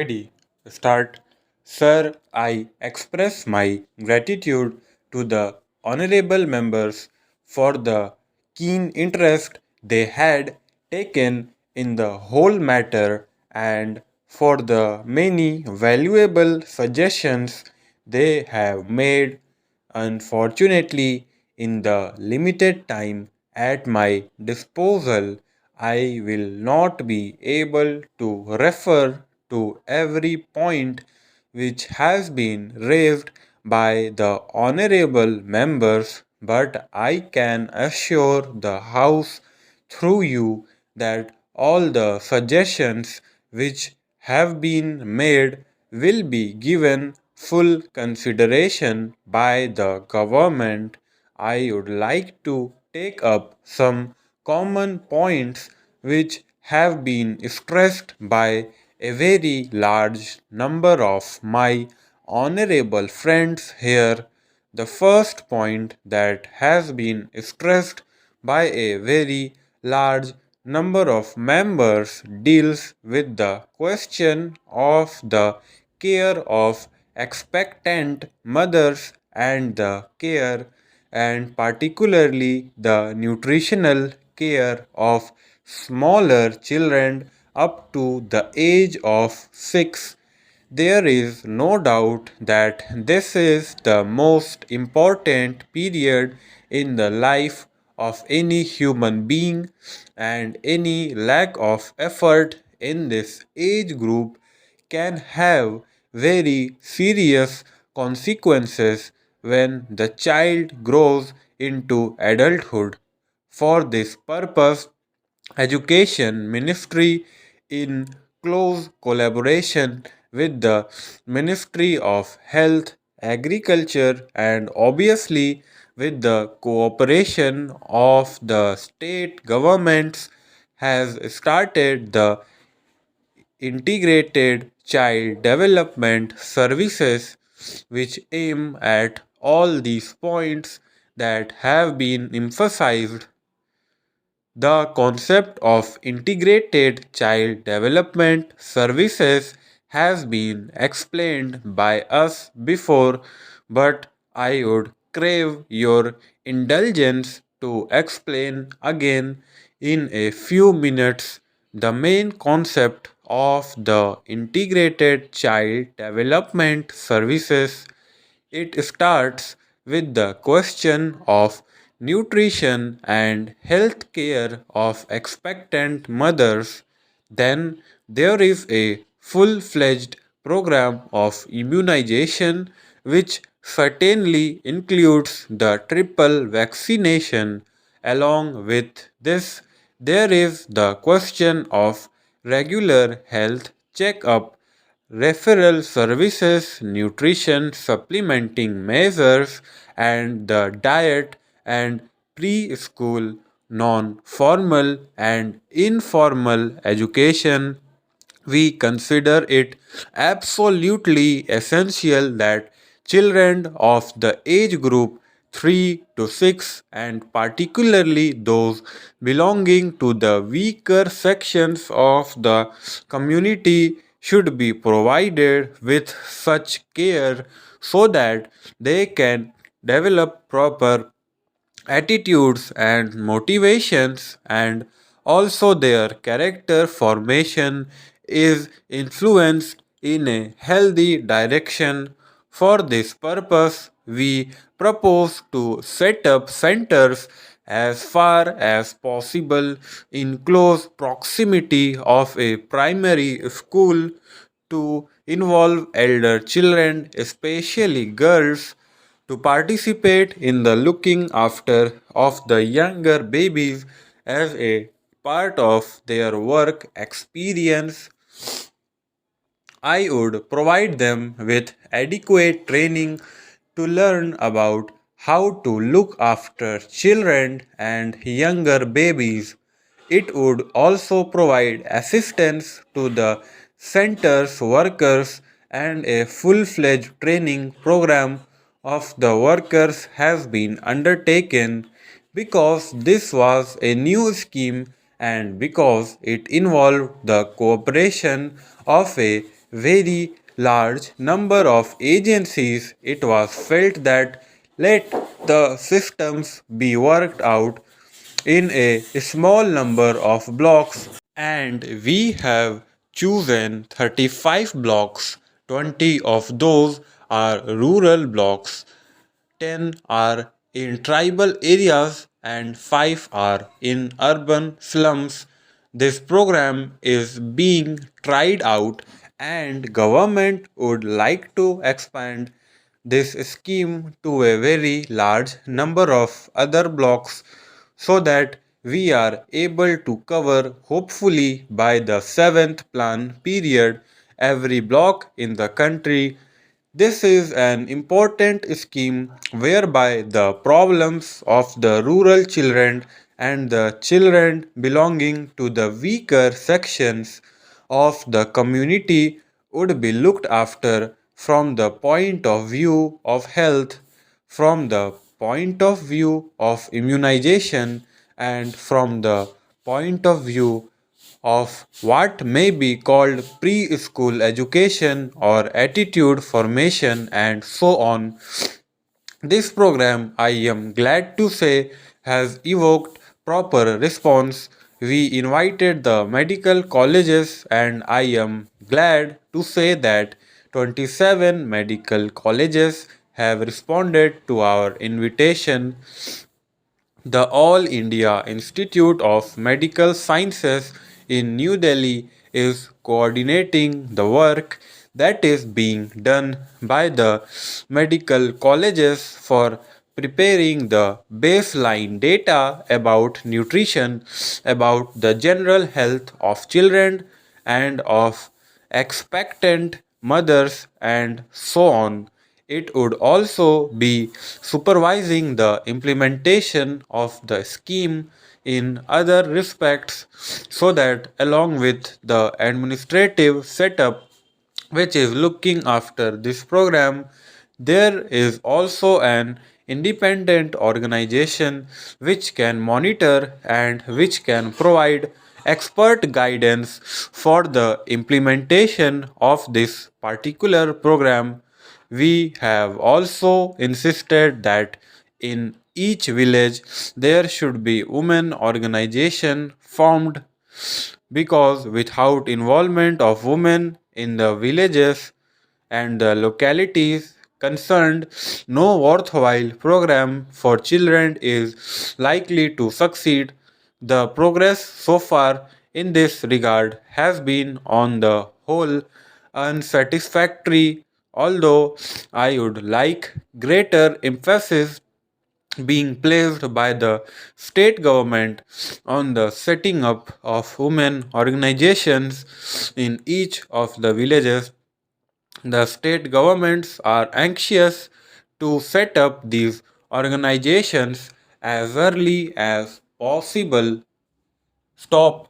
Ready? Start. Sir, I express my gratitude to the honorable members for the keen interest they had taken in the whole matter and for the many valuable suggestions they have made. Unfortunately, in the limited time at my disposal, I will not be able to refer to every point which has been raised by the honorable members, but I can assure the House through you that all the suggestions which have been made will be given full consideration by the government. I would like to take up some common points which have been stressed by a very large number of my honorable friends here. The first point that has been stressed by a very large number of members deals with the question of the care of expectant mothers and the care and particularly the nutritional care of smaller children up to the age of 6. There is no doubt that this is the most important period in the life of any human being, and any lack of effort in this age group can have very serious consequences when the child grows into adulthood. For this purpose, Education Ministry, in close collaboration with the Ministry of Health, Agriculture, and obviously with the cooperation of the state governments, has started the Integrated Child Development Services, which aim at all these points that have been emphasized. The concept of integrated child development services has been explained by us before, but I would crave your indulgence to explain again in a few minutes the main concept of the integrated child development services. It starts with the question of nutrition and health care of expectant mothers. Then there is a full fledged program of immunization, which certainly includes the triple vaccination. Along with this, there is the question of regular health checkup, referral services, nutrition supplementing measures, and the diet and preschool, non formal and informal education. We consider it absolutely essential that children of the age group 3 to 6, and particularly those belonging to the weaker sections of the community, should be provided with such care so that they can develop proper attitudes and motivations, and also their character formation is influenced in a healthy direction. For this purpose, we propose to set up centers as far as possible in close proximity of a primary school to involve elder children, especially girls, to participate in the looking after of the younger babies as a part of their work experience. I would provide them with adequate training to learn about how to look after children and younger babies. It would also provide assistance to the center's workers, and a full fledged training program of the workers has been undertaken because this was a new scheme and because it involved the cooperation of a very large number of agencies, it was felt that let the systems be worked out in a small number of blocks, and we have chosen 35 blocks. 20 of those are rural blocks, 10 are in tribal areas, and 5 are in urban slums. This program is being tried out, and government would like to expand this scheme to a very large number of other blocks so that we are able to cover, hopefully by the 7th plan period, every block in the country. This is an important scheme whereby the problems of the rural children and the children belonging to the weaker sections of the community would be looked after from the point of view of health, from the point of view of immunization, and from the point of view of what may be called preschool education or attitude formation and so on. This program, I am glad to say, has evoked proper response. We invited the medical colleges, and I am glad to say that 27 medical colleges have responded to our invitation. The All India Institute of Medical Sciences in New Delhi is coordinating the work that is being done by the medical colleges for preparing the baseline data about nutrition, about the general health of children and of expectant mothers, and so on. It would also be supervising the implementation of the scheme in other respects so that, along with the administrative setup which is looking after this program, there is also an independent organization which can monitor and which can provide expert guidance for the implementation of this particular program. We have also insisted that in each village there should be women organization formed, because without involvement of women in the villages and the localities concerned, no worthwhile program for children is likely to succeed. The progress so far in this regard has been, on the whole, unsatisfactory, although I would like greater emphasis being placed by the state government on the setting up of women organizations in each of the villages. The state governments are anxious to set up these organizations as early as possible. Stop.